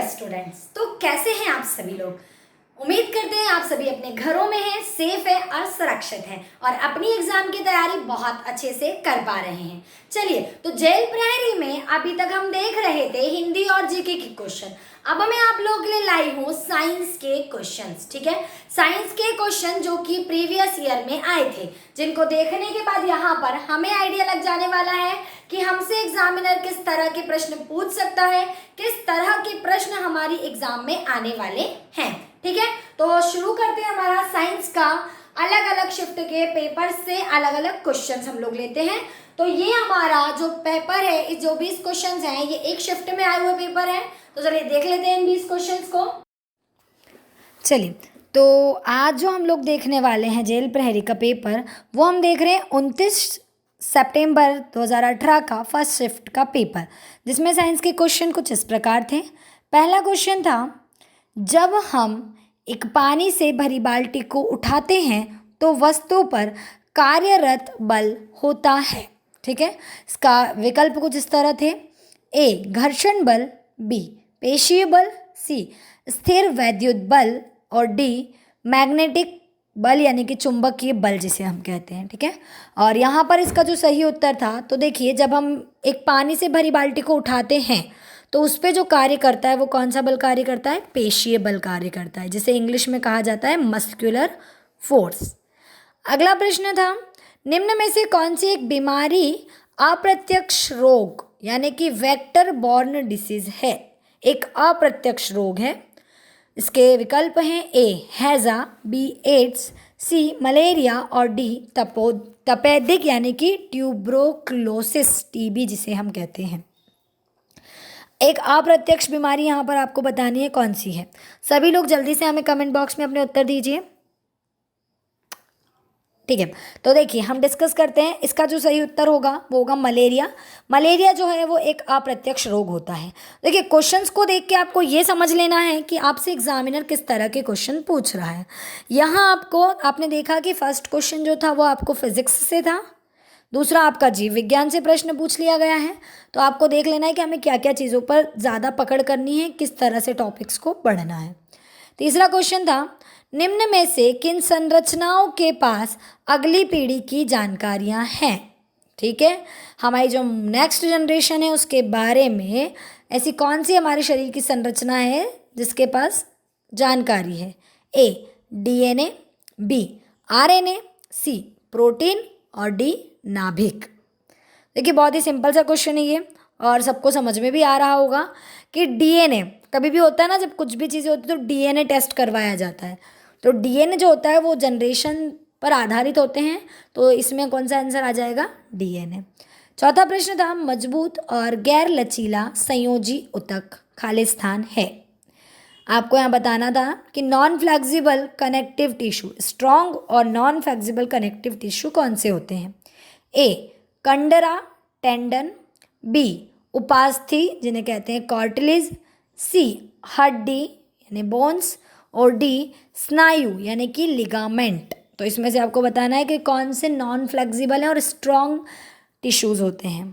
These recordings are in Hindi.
स्टूडेंट्स, तो कैसे हैं आप सभी लोग। उम्मीद करते हैं आप सभी अपने घरों में हैं, सेफ है और सुरक्षित हैं और अपनी एग्जाम की तैयारी बहुत अच्छे से कर पा रहे हैं। चलिए, तो जेल प्रहरी में अभी तक हम देख रहे थे हिंदी और जीके के क्वेश्चन। अब मैं आप लोगों के लिए लाई हूँ साइंस के क्वेश्चंस। ठीक है, साइंस के क्वेश्चन जो कि प्रीवियस ईयर में आए थे, जिनको देखने के बाद यहाँ पर हमें आइडिया लग जाने वाला है कि हमसे एग्जामिनर किस तरह के प्रश्न पूछ सकता है, किस तरह के प्रश्न हमारी एग्जाम में आने वाले हैं। ठीक है, तो शुरू करते हैं हमारा साइंस का। अलग अलग शिफ्ट के पेपर से अलग अलग क्वेश्चंस हम लोग लेते हैं। तो ये हमारा जो पेपर है, इस जो 20 क्वेश्चंस हैं, ये एक शिफ्ट में आए हुए पेपर हैं। तो चलिए देख लेते हैं इन 20 क्वेश्चंस को। चलिए, तो आज जो हम लोग देखने वाले हैं जेल प्रहरी का पेपर, वो हम देख रहे हैं 29 सितंबर 2018 का फर्स्ट शिफ्ट का पेपर, जिसमें साइंस के क्वेश्चन कुछ इस प्रकार थे। पहला क्वेश्चन था, जब हम एक पानी से भरी बाल्टी को उठाते हैं तो वस्तु पर कार्यरत बल होता है। ठीक है, इसका विकल्प कुछ इस तरह थे। ए घर्षण बल, बी पेशीय बल, सी स्थिर वैद्युत बल और डी मैग्नेटिक बल यानी कि चुंबकीय बल जिसे हम कहते हैं। ठीक है, और यहाँ पर इसका जो सही उत्तर था, तो देखिए, जब हम एक पानी से भरी बाल्टी को उठाते हैं तो उस पर जो कार्य करता है वो कौन सा बल कार्य करता है? पेशीय बल कार्य करता है, जिसे इंग्लिश में कहा जाता है मस्कुलर फोर्स। अगला प्रश्न था, निम्न में से कौन सी एक बीमारी अप्रत्यक्ष रोग यानी कि वेक्टर बॉर्न डिसीज है? एक अप्रत्यक्ष रोग है। इसके विकल्प हैं ए हैजा, बी एड्स, सी मलेरिया और डी तपेदिक यानी कि ट्यूबरोक्लोसिस टीबी जिसे हम कहते हैं। एक अप्रत्यक्ष बीमारी यहाँ पर आपको बतानी है कौन सी है। सभी लोग जल्दी से हमें कमेंट बॉक्स में अपने उत्तर दीजिए। ठीक है, तो देखिए हम डिस्कस करते हैं। इसका जो सही उत्तर होगा वो होगा मलेरिया। मलेरिया जो है वो एक अप्रत्यक्ष रोग होता है। देखिए, क्वेश्चंस को देख के आपको ये समझ लेना है कि आपसे एग्जामिनर किस तरह के क्वेश्चन पूछ रहा है। यहाँ आपने देखा कि फर्स्ट क्वेश्चन जो था वो आपको फिजिक्स से था, दूसरा आपका जीव विज्ञान से प्रश्न पूछ लिया गया है। तो आपको देख लेना है कि हमें क्या क्या चीज़ों पर ज़्यादा पकड़ करनी है, किस तरह से टॉपिक्स को पढ़ना है। तीसरा क्वेश्चन था, निम्न में से किन संरचनाओं के पास अगली पीढ़ी की जानकारियां हैं? ठीक है, हमारी जो नेक्स्ट जनरेशन है उसके बारे में ऐसी कौन सी हमारे शरीर की संरचना है जिसके पास जानकारी है? ए डीएनए, बी आरएनए, सी प्रोटीन और डी नाभिक। देखिए, बहुत ही सिंपल सा क्वेश्चन है ये और सबको समझ में भी आ रहा होगा कि डीएनए कभी भी होता है ना, जब कुछ भी चीज़ें होती है तो डीएनए टेस्ट करवाया जाता है। तो डीएनए जो होता है वो जनरेशन पर आधारित होते हैं, तो इसमें कौन सा आंसर आ जाएगा? डीएनए। चौथा प्रश्न था, मजबूत और गैर लचीला संयोजी ऊतक खाली स्थान है। आपको यहाँ बताना था कि non flexible connective tissue, strong और नॉन फ्लेक्सिबल कनेक्टिव टिश्यू कौन से होते हैं? ए कंडरा टेंडन, बी उपास्थि जिन्हें कहते हैं कार्टिलेज, सी हड्डी यानी बोन्स और डी स्नायु यानी कि लिगामेंट। तो इसमें से आपको बताना है कि कौन से नॉन फ्लेक्सिबल हैं और स्ट्रॉन्ग टिश्यूज़ होते हैं।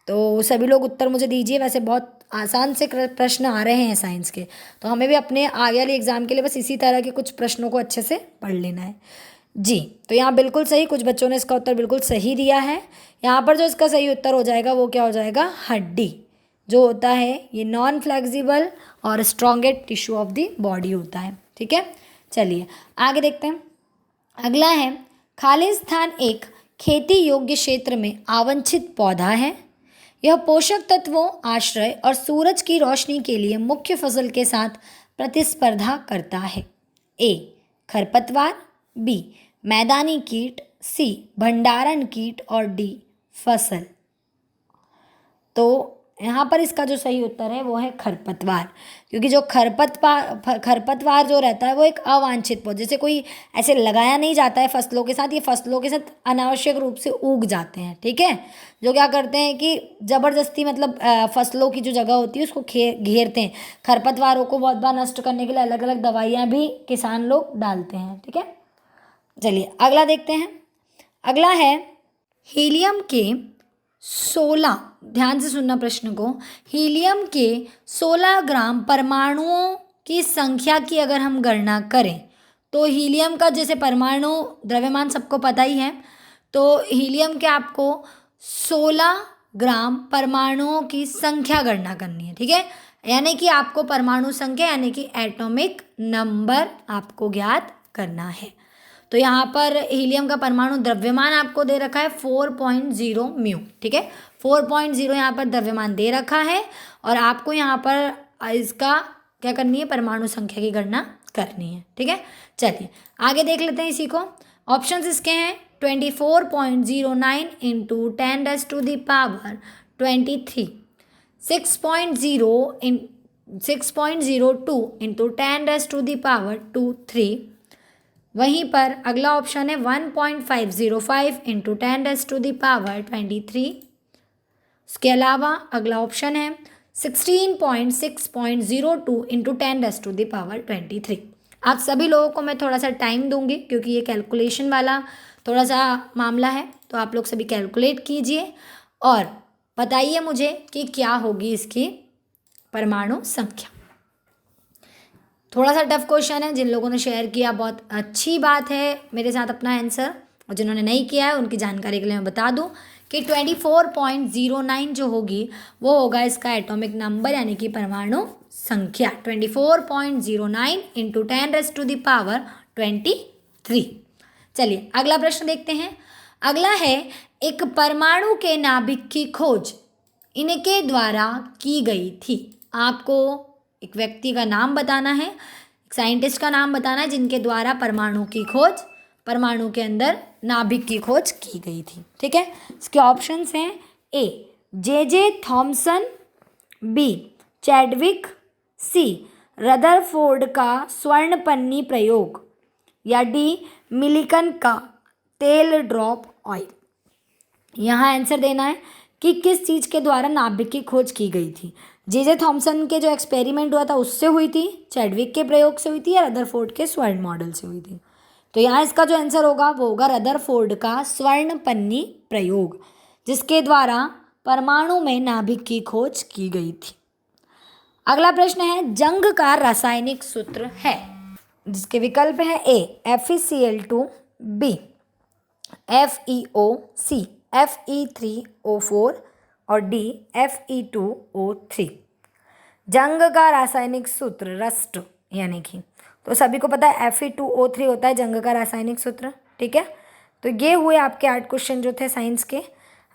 तो सभी लोग उत्तर मुझे दीजिए। वैसे बहुत आसान से प्रश्न आ रहे हैं साइंस के, तो हमें भी अपने आगे वाले एग्जाम के लिए बस इसी तरह के कुछ प्रश्नों को अच्छे से पढ़ लेना है जी। तो यहाँ बिल्कुल सही, कुछ बच्चों ने इसका उत्तर बिल्कुल सही दिया है। यहाँ पर जो इसका सही उत्तर हो जाएगा वो क्या हो जाएगा? हड्डी जो होता है ये नॉन फ्लेक्सिबल और strongest tissue of the body होता है। ठीक है, चलिए आगे देखते हैं। अगला है, खालिस्तान एक खेती योग्य क्षेत्र में आवांछित पौधा है। यह पोषक तत्वों, आश्रय और सूरज की रोशनी के लिए मुख्य फसल के साथ प्रतिस्पर्धा करता है। ए खरपतवार, बी मैदानी कीट, सी भंडारण कीट और डी फसल। तो यहाँ पर इसका जो सही उत्तर है वो है खरपतवार, क्योंकि जो खरपतवार जो रहता है वो एक अवांछित पौधा, जैसे कोई ऐसे लगाया नहीं जाता है फसलों के साथ, ये फसलों के साथ अनावश्यक रूप से उग जाते हैं। ठीक है, जो क्या करते हैं कि ज़बरदस्ती मतलब फसलों की जो जगह होती है उसको घेरते हैं। खरपतवारों को बहुत बार नष्ट करने के लिए अलग अलग दवाइयाँ भी किसान लोग डालते हैं। ठीक है, चलिए अगला देखते हैं। अगला है, हीलियम के 16, ध्यान से सुनना प्रश्न को, हीलियम के 16 ग्राम परमाणुओं की संख्या की अगर हम गणना करें तो हीलियम का जैसे परमाणु द्रव्यमान सबको पता ही है, तो हीलियम के आपको 16 ग्राम परमाणुओं की संख्या गणना करनी है, ठीक है। यानी कि आपको परमाणु संख्या यानी कि एटॉमिक नंबर आपको ज्ञात करना है। तो यहाँ पर हीलियम का परमाणु द्रव्यमान आपको दे रखा है 4.0 म्यू, ठीक है। 4.0 यहाँ पर द्रव्यमान दे रखा है और आपको यहाँ पर इसका क्या करनी है, परमाणु संख्या की गणना करनी है, ठीक है। चलिए आगे देख लेते हैं इसी को। ऑप्शंस इसके हैं 24.09 इंटू 10⁻23, 6.02 इंटू 10⁻23। वहीं पर अगला ऑप्शन है 1.505 इंटू 10⁻23। उसके अलावा अगला ऑप्शन है 16.6.02 इंटू 10⁻23। आप सभी लोगों को मैं थोड़ा सा टाइम दूंगी क्योंकि ये कैलकुलेशन वाला थोड़ा सा मामला है, तो आप लोग सभी कैलकुलेट कीजिए और बताइए मुझे कि क्या होगी इसकी परमाणु संख्या। थोड़ा सा टफ क्वेश्चन है, जिन लोगों ने शेयर किया बहुत अच्छी बात है मेरे साथ अपना आंसर, और जिन्होंने नहीं किया है उनकी जानकारी के लिए मैं बता दूं कि 24.09 जो होगी वो होगा इसका एटॉमिक नंबर यानी कि परमाणु संख्या 24.09 इंटू 10⁻23। चलिए अगला प्रश्न देखते हैं। अगला है एक परमाणु के नाभिक की खोज इनके द्वारा की गई थी। आपको एक व्यक्ति का नाम बताना है, एक साइंटिस्ट का नाम बताना है जिनके द्वारा परमाणु के अंदर नाभिक की खोज की गई थी, ठीक है। इसके ऑप्शंस हैं ए जे थॉमसन, बी चैडविक, सी रदरफोर्ड का स्वर्णपन्नी प्रयोग या डी मिलिकन का तेल ड्रॉप ऑयल। यहाँ आंसर देना है कि किस चीज़ के द्वारा नाभिक की खोज की गई थी। जे थॉमसन के जो एक्सपेरिमेंट हुआ था उससे हुई थी, चैडविक के प्रयोग से हुई थी या रदरफोर्ड के स्वर्ण मॉडल से हुई थी। तो यहाँ इसका जो आंसर होगा वो होगा रदरफोर्ड का स्वर्णपन्नी प्रयोग, जिसके द्वारा परमाणु में नाभिक की खोज की गई थी। अगला प्रश्न है जंग का रासायनिक सूत्र है, जिसके विकल्प है ए FeCl2, बी FeO, सी Fe3O4 और डी Fe2O3। जंग का रासायनिक सूत्र रस्ट यानी कि, तो सभी को पता है Fe2O3 होता है जंग का रासायनिक सूत्र, ठीक है। तो ये हुए आपके 8 क्वेश्चन जो थे साइंस के।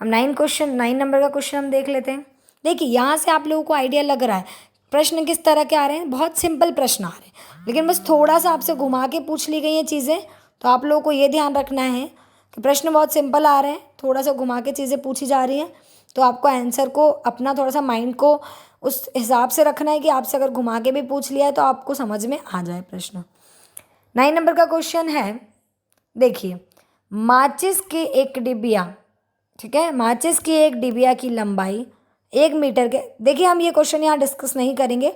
हम 9 नंबर का क्वेश्चन हम देख लेते हैं। देखिए यहाँ से आप लोगों को आइडिया लग रहा है प्रश्न किस तरह के आ रहे हैं, बहुत सिंपल प्रश्न आ रहे हैं, लेकिन बस थोड़ा सा आपसे घुमा के पूछ ली गई हैं चीज़ें। तो आप लोगों को ये ध्यान रखना है कि प्रश्न बहुत सिंपल आ रहे हैं, थोड़ा सा घुमा के चीज़ें पूछी जा रही हैं, तो आपको आंसर को अपना थोड़ा सा माइंड को उस हिसाब से रखना है कि आपसे अगर घुमा के भी पूछ लिया है तो आपको समझ में आ जाए प्रश्न। 9 नंबर का क्वेश्चन है, देखिए माचिस की एक डिबिया, ठीक है, माचिस की एक डिबिया की लंबाई 1 मीटर के। देखिए हम ये क्वेश्चन यहाँ डिस्कस नहीं करेंगे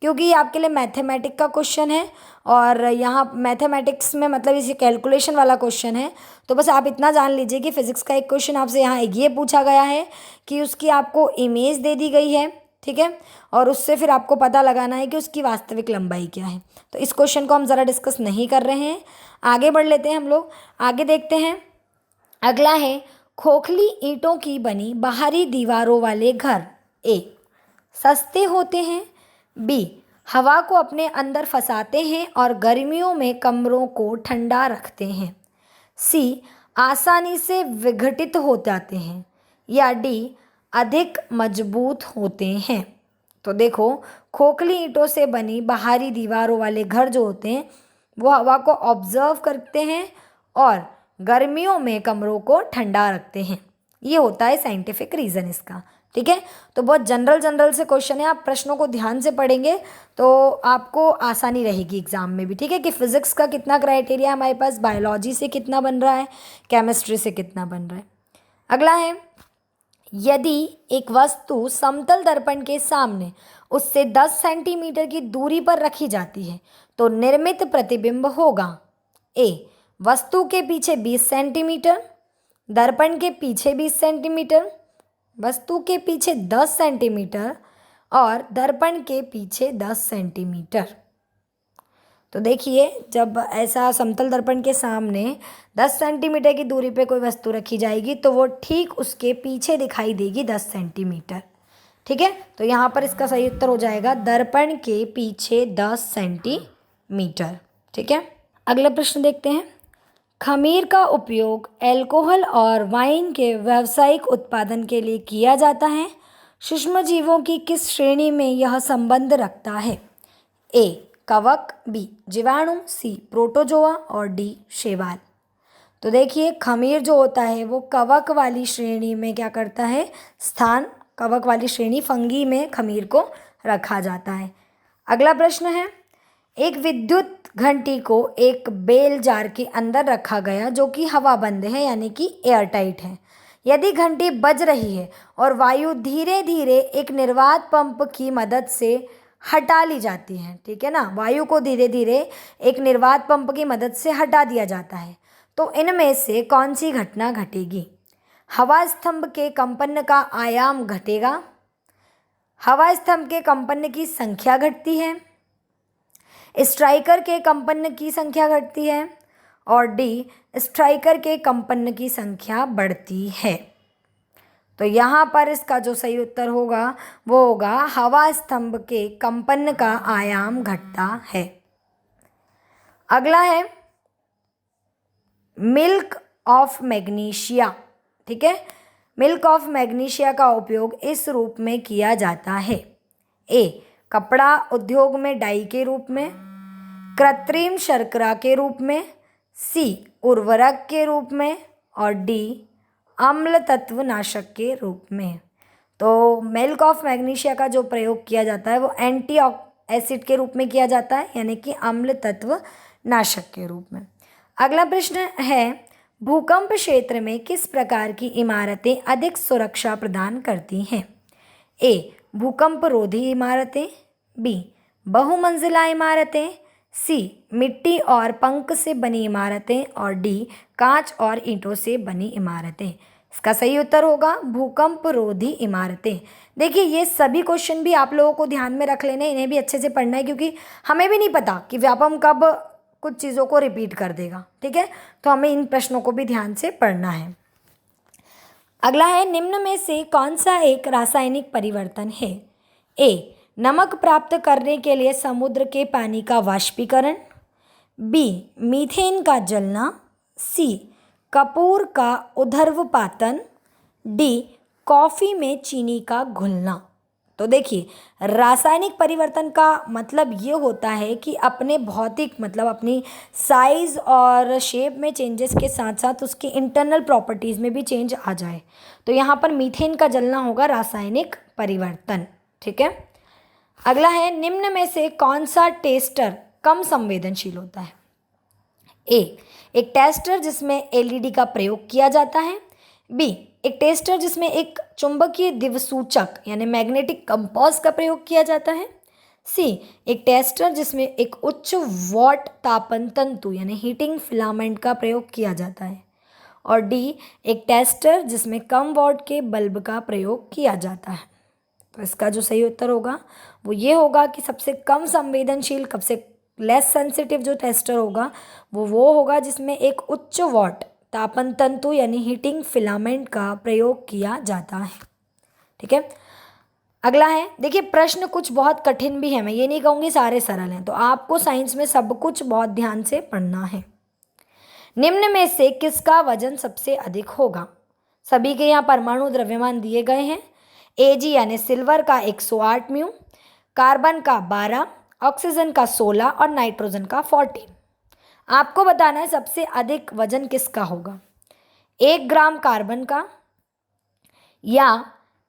क्योंकि ये आपके लिए मैथमेटिक का क्वेश्चन है और यहाँ मैथमेटिक्स में मतलब इसे कैलकुलेशन वाला क्वेश्चन है। तो बस आप इतना जान लीजिए कि फिजिक्स का एक क्वेश्चन आपसे यहाँ ये पूछा गया है कि उसकी आपको इमेज दे दी गई है, ठीक है, और उससे फिर आपको पता लगाना है कि उसकी वास्तविक लंबाई क्या है। तो इस क्वेश्चन को हम ज़रा डिस्कस नहीं कर रहे हैं, आगे बढ़ लेते हैं हम लोग। आगे देखते हैं, अगला है खोखली ईंटों की बनी बाहरी दीवारों वाले घर ए सस्ते होते हैं, बी हवा को अपने अंदर फंसाते हैं और गर्मियों में कमरों को ठंडा रखते हैं, सी आसानी से विघटित हो जाते हैं या डी अधिक मजबूत होते हैं। तो देखो खोखली ईंटों से बनी बाहरी दीवारों वाले घर जो होते हैं वो हवा को ऑब्जर्व करते हैं और गर्मियों में कमरों को ठंडा रखते हैं। ये होता है साइंटिफिक रीज़न इसका, ठीक है। तो बहुत जनरल से क्वेश्चन है, आप प्रश्नों को ध्यान से पढ़ेंगे तो आपको आसानी रहेगी एग्जाम में भी, ठीक है, कि फिजिक्स का कितना क्राइटेरिया हमारे पास, बायोलॉजी से कितना बन रहा है, केमिस्ट्री से कितना बन रहा है। अगला है यदि एक वस्तु समतल दर्पण के सामने उससे 10 सेंटीमीटर की दूरी पर रखी जाती है तो निर्मित प्रतिबिंब होगा ए वस्तु के पीछे 20 सेंटीमीटर, दर्पण के पीछे 20 सेंटीमीटर, वस्तु के पीछे 10 सेंटीमीटर और दर्पण के पीछे 10 सेंटीमीटर। तो देखिए, जब ऐसा समतल दर्पण के सामने 10 सेंटीमीटर की दूरी पे कोई वस्तु रखी जाएगी तो वो ठीक उसके पीछे दिखाई देगी 10 सेंटीमीटर। ठीक है, तो यहाँ पर इसका सही उत्तर हो जाएगा दर्पण के पीछे 10 सेंटीमीटर। ठीक है, अगला प्रश्न देखते हैं। खमीर का उपयोग अल्कोहल और वाइन के व्यावसायिक उत्पादन के लिए किया जाता है। सूक्ष्मजीवों की किस श्रेणी में यह संबंध रखता है? ए कवक, बी जीवाणु, सी प्रोटोजोआ और डी शैवाल। तो देखिए, खमीर जो होता है वो कवक वाली श्रेणी में क्या करता है, स्थान कवक वाली श्रेणी फंगी में खमीर को रखा जाता है। अगला प्रश्न है, एक विद्युत घंटी को एक बेल जार के अंदर रखा गया जो कि हवाबंद है यानी कि एयर टाइट है। यदि घंटी बज रही है और वायु धीरे धीरे एक निर्वात पंप की मदद से हटा ली जाती है, ठीक है ना, वायु को धीरे धीरे एक निर्वात पंप की मदद से हटा दिया जाता है, तो इनमें से कौन सी घटना घटेगी? हवा स्तंभ के कंपन का आयाम घटेगा, हवा स्तंभ के कंपन की संख्या घटती है, स्ट्राइकर के कंपन की संख्या घटती है और डी स्ट्राइकर के कंपन की संख्या बढ़ती है। तो यहाँ पर इसका जो सही उत्तर होगा वो होगा हवा स्तंभ के कंपन का आयाम घटता है। अगला है मिल्क ऑफ मैग्नीशिया। ठीक है, मिल्क ऑफ मैग्नीशिया का उपयोग इस रूप में किया जाता है। ए कपड़ा उद्योग में डाई के रूप में, कृत्रिम शर्करा के रूप में, सी उर्वरक के रूप में और डी अम्ल तत्वनाशक के रूप में। तो मिल्क ऑफ मैग्नीशिया का जो प्रयोग किया जाता है वो एंटी एसिड के रूप में किया जाता है यानी कि अम्ल तत्व नाशक के रूप में। अगला प्रश्न है, भूकंप क्षेत्र में किस प्रकार की इमारतें अधिक सुरक्षा प्रदान करती हैं? ए भूकंप रोधी इमारतें, बी बहुमंजिला इमारतें, सी मिट्टी और पंख से बनी इमारतें और डी कांच और ईंटों से बनी इमारतें। इसका सही उत्तर होगा भूकंप रोधी इमारतें। देखिए, ये सभी क्वेश्चन भी आप लोगों को ध्यान में रख लेने, इन्हें भी अच्छे से पढ़ना है क्योंकि हमें भी नहीं पता कि व्यापम कब कुछ चीज़ों को रिपीट कर देगा। ठीक है, तो हमें इन प्रश्नों को भी ध्यान से पढ़ना है। अगला है, निम्न में से कौन सा एक रासायनिक परिवर्तन है? ए नमक प्राप्त करने के लिए समुद्र के पानी का वाष्पीकरण, बी मीथेन का जलना, सी कपूर का उध्र्वपातन, डी कॉफ़ी में चीनी का घुलना। तो देखिए, रासायनिक परिवर्तन का मतलब ये होता है कि अपने भौतिक मतलब अपनी साइज़ और शेप में चेंजेस के साथ साथ उसकी इंटरनल प्रॉपर्टीज़ में भी चेंज आ जाए। तो यहाँ पर मीथेन का जलना होगा रासायनिक परिवर्तन। ठीक है, अगला है, निम्न में से कौन सा टेस्टर कम संवेदनशील होता है? ए एक टेस्टर जिसमें एलईडी का प्रयोग किया जाता है, बी एक टेस्टर जिसमें एक चुंबकीय दिवसूचक यानी मैग्नेटिक कंपास का प्रयोग किया जाता है, सी एक टेस्टर जिसमें एक उच्च वॉट तापन तंतु यानी हीटिंग फिलामेंट का प्रयोग किया जाता है और डी एक टेस्टर जिसमें कम वॉट के बल्ब का प्रयोग किया जाता है। तो इसका जो सही उत्तर होगा वो ये होगा कि सबसे कम संवेदनशील, सबसे लेस सेंसिटिव जो टेस्टर होगा वो होगा जिसमें एक उच्च वॉट तापन तंतु यानी हीटिंग फिलामेंट का प्रयोग किया जाता है। ठीक है, अगला है, देखिए प्रश्न कुछ बहुत कठिन भी है, मैं ये नहीं कहूँगी सारे सरल हैं, तो आपको साइंस में सब कुछ बहुत ध्यान से पढ़ना है। निम्न में से किसका वजन सबसे अधिक होगा? सभी के यहाँ परमाणु द्रव्यमान दिए गए हैं। Ag यानी सिल्वर का 108 म्यू, कार्बन का 12, ऑक्सीजन का 16 और नाइट्रोजन का 14। आपको बताना है सबसे अधिक वजन किसका होगा, 1 ग्राम कार्बन का या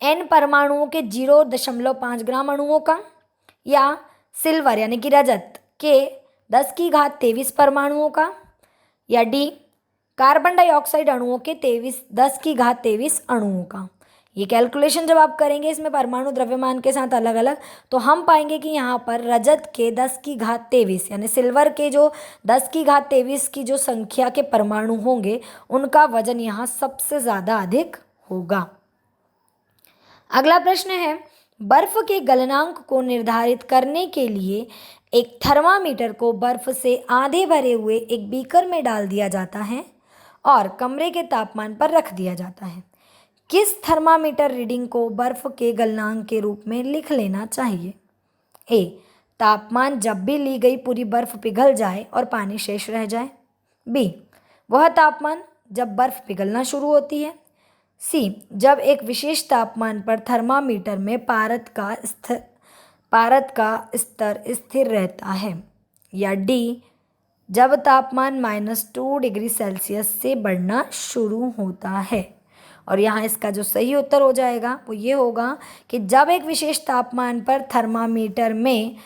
n परमाणुओं के 0.5 ग्राम अणुओं का या सिल्वर यानी कि रजत के 10⁻23 परमाणुओं का या डी कार्बन डाइऑक्साइड अणुओं के 10⁻23 अणुओं का। ये कैलकुलेशन जब आप करेंगे इसमें परमाणु द्रव्यमान के साथ अलग अलग, तो हम पाएंगे कि यहाँ पर रजत के 10⁻23 यानी सिल्वर के जो 10⁻23 की जो संख्या के परमाणु होंगे उनका वजन यहाँ सबसे ज़्यादा अधिक होगा। अगला प्रश्न है, बर्फ के गलनांक को निर्धारित करने के लिए एक थर्मामीटर को बर्फ से आधे भरे हुए एक बीकर में डाल दिया जाता है और कमरे के तापमान पर रख दिया जाता है। किस थर्मामीटर रीडिंग को बर्फ के गलनांक के रूप में लिख लेना चाहिए? ए, तापमान जब भी ली गई पूरी बर्फ पिघल जाए और पानी शेष रह जाए। बी, वह तापमान जब बर्फ पिघलना शुरू होती है। सी, जब एक विशेष तापमान पर थर्मामीटर में पारद का स्तर स्थिर रहता है। या डी, जब तापमान -2 डिग्री सेल्सियस से बढ़ना शुरू होता है। और यहाँ इसका जो सही उत्तर हो जाएगा वो ये होगा कि जब एक विशेष तापमान पर थर्मामीटर में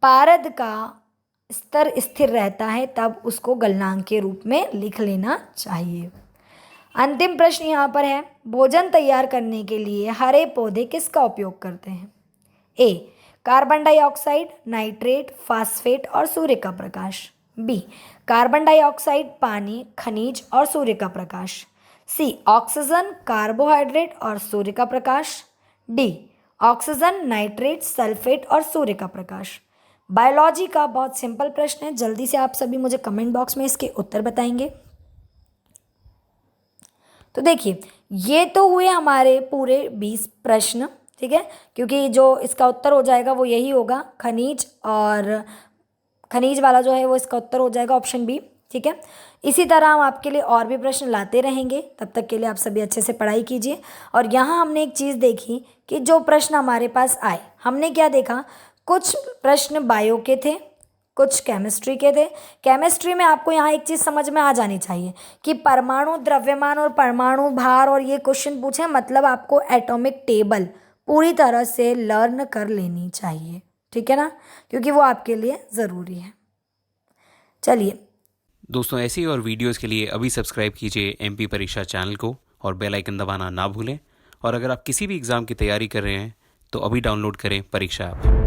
पारद का स्तर स्थिर रहता है तब उसको गलनांक के रूप में लिख लेना चाहिए। अंतिम प्रश्न यहाँ पर है, भोजन तैयार करने के लिए हरे पौधे किसका उपयोग करते हैं? ए, कार्बन डाइऑक्साइड, नाइट्रेट, फास्फेट और सूर्य का प्रकाश। बी, कार्बन डाइऑक्साइड, पानी, खनिज और सूर्य का प्रकाश। सी, ऑक्सीजन, कार्बोहाइड्रेट और सूर्य का प्रकाश। डी, ऑक्सीजन, नाइट्रेट, सल्फेट और सूर्य का प्रकाश। बायोलॉजी का बहुत सिंपल प्रश्न है, जल्दी से आप सभी मुझे कमेंट बॉक्स में इसके उत्तर बताएंगे। तो देखिए, ये तो हुए हमारे पूरे 20 प्रश्न, ठीक है, क्योंकि जो इसका उत्तर हो जाएगा वो यही होगा, खनिज, और खनिज वाला जो है वो इसका उत्तर हो जाएगा ऑप्शन बी, ठीक है। इसी तरह हम आपके लिए और भी प्रश्न लाते रहेंगे, तब तक के लिए आप सभी अच्छे से पढ़ाई कीजिए। और यहाँ हमने एक चीज़ देखी कि जो प्रश्न हमारे पास आए, हमने क्या देखा, कुछ प्रश्न बायो के थे, कुछ केमिस्ट्री के थे। केमिस्ट्री में आपको यहाँ एक चीज़ समझ में आ जानी चाहिए कि परमाणु द्रव्यमान और परमाणु भार और ये क्वेश्चन पूछे, मतलब आपको एटॉमिक टेबल पूरी तरह से लर्न कर लेनी चाहिए, ठीक है ना, क्योंकि वो आपके लिए ज़रूरी है। चलिए दोस्तों, ऐसी और वीडियोस के लिए अभी सब्सक्राइब कीजिए एमपी परीक्षा चैनल को और बेल आइकन दबाना ना भूलें। और अगर आप किसी भी एग्ज़ाम की तैयारी कर रहे हैं तो अभी डाउनलोड करें परीक्षा ऐप।